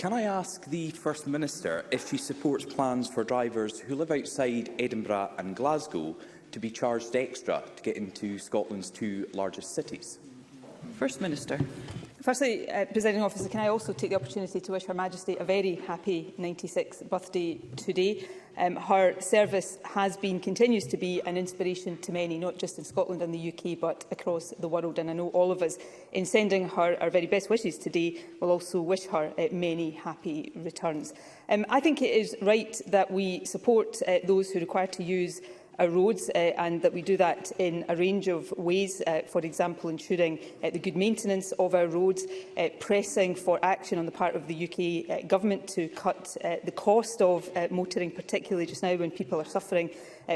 Can I ask the First Minister if she supports plans for drivers who live outside Edinburgh and Glasgow to be charged extra to get into Scotland's two largest cities? First Minister. Firstly, Presiding Officer, can I also take the opportunity to wish Her Majesty a very happy 96th birthday today. Her service has been, continues to be, an inspiration to many, not just in Scotland and the UK, but across the world. And I know all of us, in sending her our very best wishes today, will also wish her many happy returns. I think it is right that we support those who require to use our roads and that we do that in a range of ways, for example ensuring the good maintenance of our roads, pressing for action on the part of the UK Government to cut the cost of motoring, particularly just now when people are suffering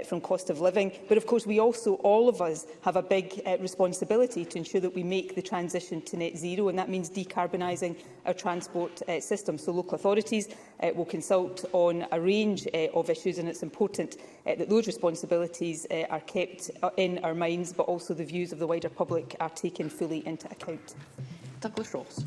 from cost of living. But of course we also, all of us, have a big responsibility to ensure that we make the transition to net zero, and that means decarbonising our transport system. So local authorities will consult on a range of issues, and it's important that those responsibilities are kept in our minds, but also the views of the wider public are taken fully into account. Douglas Ross.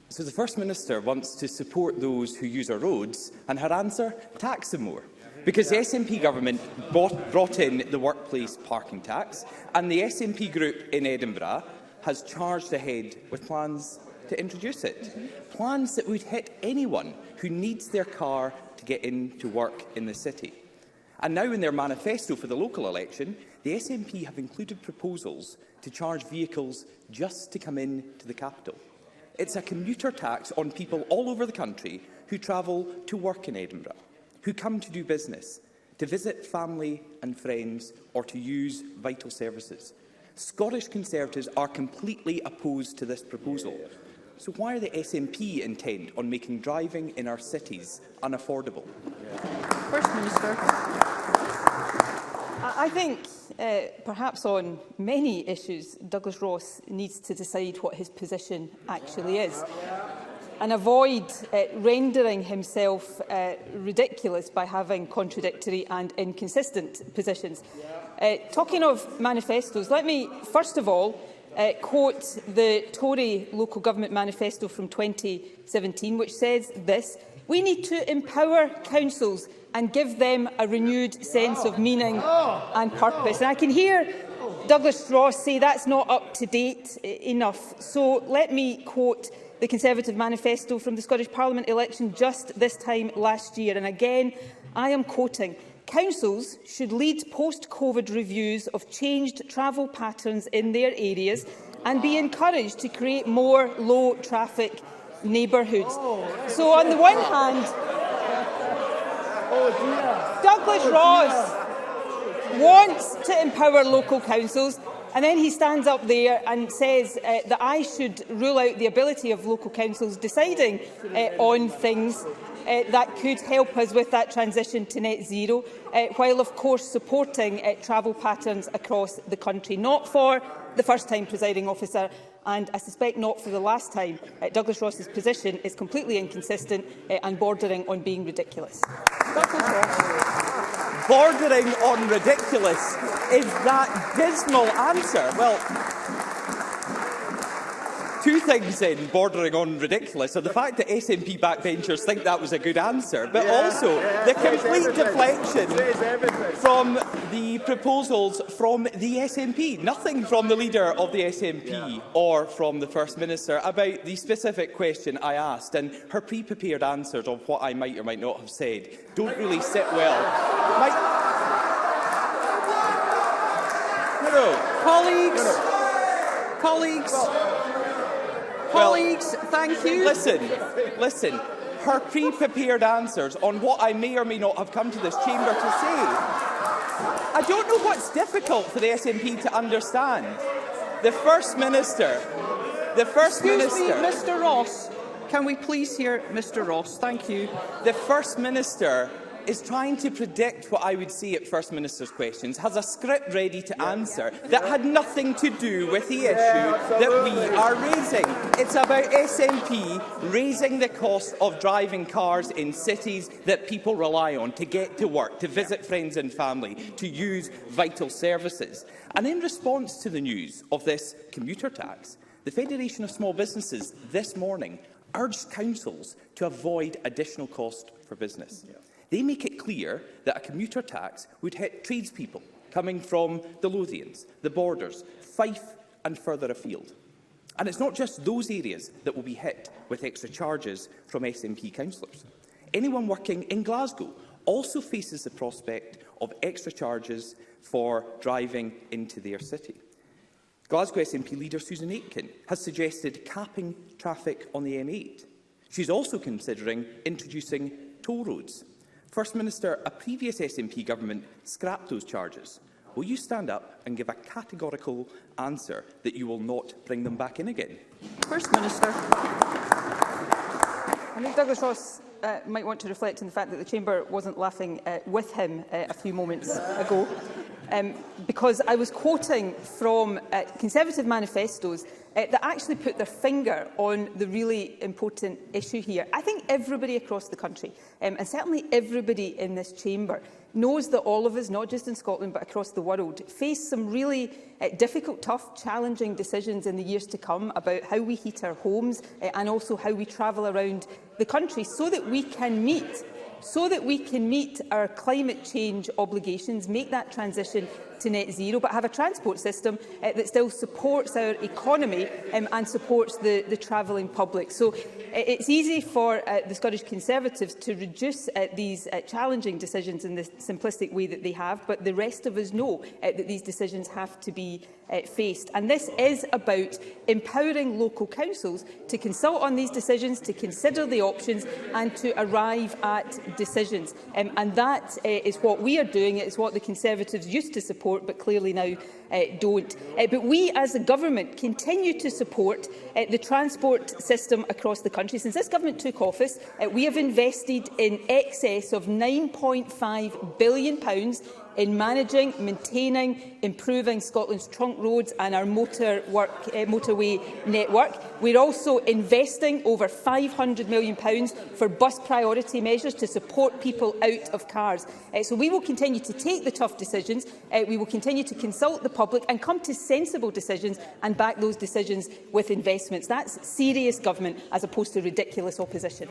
So the First Minister wants to support those who use our roads, and her answer? Tax them more. Because the SNP government brought in the workplace parking tax, and the SNP group in Edinburgh has charged ahead with plans to introduce it. Plans that would hit anyone who needs their car to get into work in the city. And now in their manifesto for the local election, the SNP have included proposals to charge vehicles just to come in to the capital. It's a commuter tax on people all over the country who travel to work in Edinburgh, who come to do business, to visit family and friends, or to use vital services. Scottish Conservatives are completely opposed to this proposal. So why are the SNP intent on making driving in our cities unaffordable? First Minister. I think perhaps on many issues Douglas Ross needs to decide what his position actually is, and avoid rendering himself ridiculous by having contradictory and inconsistent positions. Talking of manifestos, let me first of all quote the Tory Local Government Manifesto from 2017, which says this: "We need to empower councils and give them a renewed sense of meaning and purpose." And I can hear Douglas Ross say that's not up to date enough. So let me quote the Conservative manifesto from the Scottish Parliament election just this time last year. And again, I am quoting: "Councils should lead post-COVID reviews of changed travel patterns in their areas and be encouraged to create more low-traffic neighbourhoods." So on the one hand, Douglas Ross wants to empower local councils, and then he stands up there and says that I should rule out the ability of local councils deciding on things that could help us with that transition to net zero, while of course supporting travel patterns across the country. Not for the first time, Presiding Officer, and I suspect not for the last time. Douglas Ross's position is completely inconsistent and bordering on being ridiculous. Bordering on ridiculous is that dismal answer? Well, two things in bordering on ridiculous are the fact that SNP backbenchers think that was a good answer, but also the complete deflection from the proposals from the SNP. Nothing from the leader of the SNP or from the First Minister about the specific question I asked, and her pre-prepared answers of what I might or might not have said don't really sit well. Colleagues, thank you. Listen. Her pre-prepared answers on what I may or may not have come to this chamber to say. I don't know what's difficult for the SNP to understand. The First Minister. Excuse me, Mr. Ross. Can we please hear Mr. Ross? Thank you. The First Minister is trying to predict what I would say at First Minister's questions, has a script ready to answer that had nothing to do with the issue that we are raising. It's about SNP raising the cost of driving cars in cities that people rely on to get to work, to visit friends and family, to use vital services. And in response to the news of this commuter tax, the Federation of Small Businesses this morning urged councils to avoid additional cost for business. They make it clear that a commuter tax would hit tradespeople coming from the Lothians, the Borders, Fife and further afield. And it's not just those areas that will be hit with extra charges from SNP councillors. Anyone working in Glasgow also faces the prospect of extra charges for driving into their city. Glasgow SNP leader Susan Aitken has suggested capping traffic on the M8. She's also considering introducing toll roads. First Minister, a previous SNP government scrapped those charges. Will you stand up and give a categorical answer that you will not bring them back in again? First Minister. I think Douglas Ross might want to reflect on the fact that the Chamber wasn't laughing with him a few moments ago, because I was quoting from Conservative manifestos that actually put their finger on the really important issue here. I think everybody across the country, and certainly everybody in this chamber, knows that all of us, not just in Scotland but across the world, face some really difficult, tough, challenging decisions in the years to come about how we heat our homes and also how we travel around the country so that we can meet our climate change obligations, make that transition to net zero, but have a transport system that still supports our economy and supports the travelling public. So it's easy for the Scottish Conservatives to reduce these challenging decisions in the simplistic way that they have, but the rest of us know that these decisions have to be faced. And this is about empowering local councils to consult on these decisions, to consider the options and to arrive at decisions. And that is what we are doing. It is what the Conservatives used to support, but clearly now don't. But we, as a government, continue to support the transport system across the country. Since this government took office, we have invested in excess of £9.5 billion in managing, maintaining, improving Scotland's trunk roads and our motorway network. We're also investing over £500 million for bus priority measures to support people out of cars. So we will continue to take the tough decisions, we will continue to consult the public and come to sensible decisions and back those decisions with investments. That's serious government as opposed to ridiculous opposition.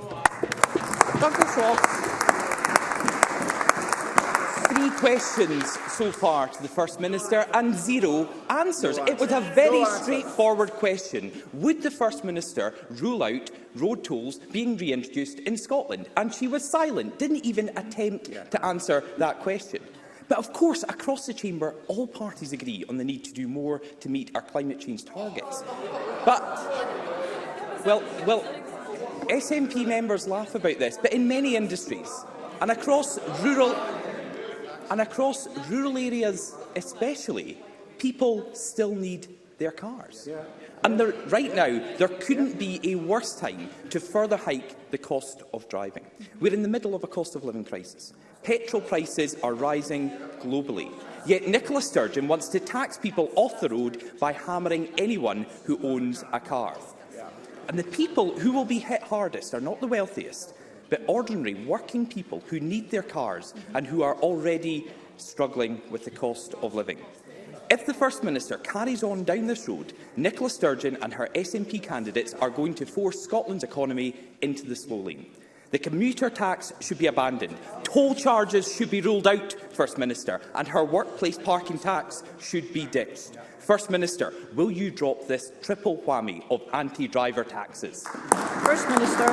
Douglas Ross. 3 questions so far to the First Minister and 0 answers. It was a very straightforward question. Would the First Minister rule out road tolls being reintroduced in Scotland? And she was silent, didn't even attempt to answer that question. But of course, across the Chamber, all parties agree on the need to do more to meet our climate change targets. But, well, SNP members laugh about this, but in many industries and across rural areas especially, people still need their cars. And right now, there couldn't be a worse time to further hike the cost of driving. We're in the middle of a cost of living crisis. Petrol prices are rising globally. Yet Nicola Sturgeon wants to tax people off the road by hammering anyone who owns a car. And the people who will be hit hardest are not the wealthiest, but ordinary working people who need their cars and who are already struggling with the cost of living. If the First Minister carries on down this road, Nicola Sturgeon and her SNP candidates are going to force Scotland's economy into the slow lane. The commuter tax should be abandoned. Toll charges should be ruled out, First Minister, and her workplace parking tax should be ditched. First Minister, will you drop this triple whammy of anti-driver taxes? First Minister.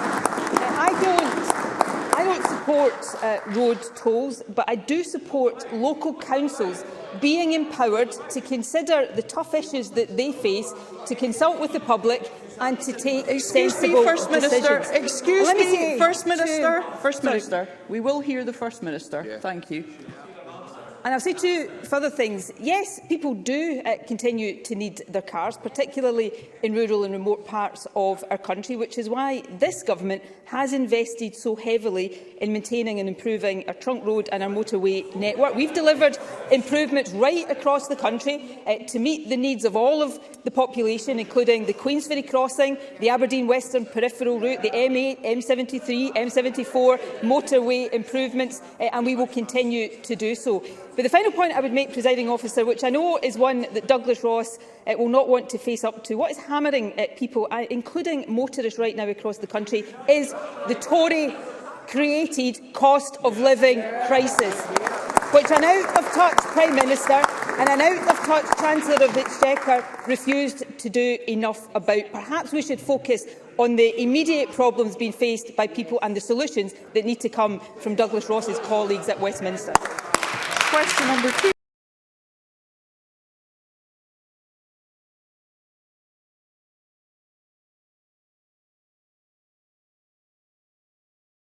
I don't support road tolls, but I do support local councils being empowered to consider the tough issues that they face, to consult with the public and to take sensible decisions. Excuse me, First Minister. First Minister, we will hear the First Minister. Thank you. And I'll say 2 further things. Yes, people do continue to need their cars, particularly in rural and remote parts of our country, which is why this government has invested so heavily in maintaining and improving our trunk road and our motorway network. We've delivered improvements right across the country to meet the needs of all of the population, including the Queensferry crossing, the Aberdeen Western Peripheral Route, the M8, M73, M74, motorway improvements, and we will continue to do so. But the final point I would make, Presiding Officer, which I know is one that Douglas Ross will not want to face up to, what is hammering at people, including motorists right now across the country, is the Tory-created cost of living crisis, which an out-of-touch Prime Minister and an out-of-touch Chancellor of the Exchequer refused to do enough about. Perhaps we should focus on the immediate problems being faced by people and the solutions that need to come from Douglas Ross's colleagues at Westminster. Question number 2.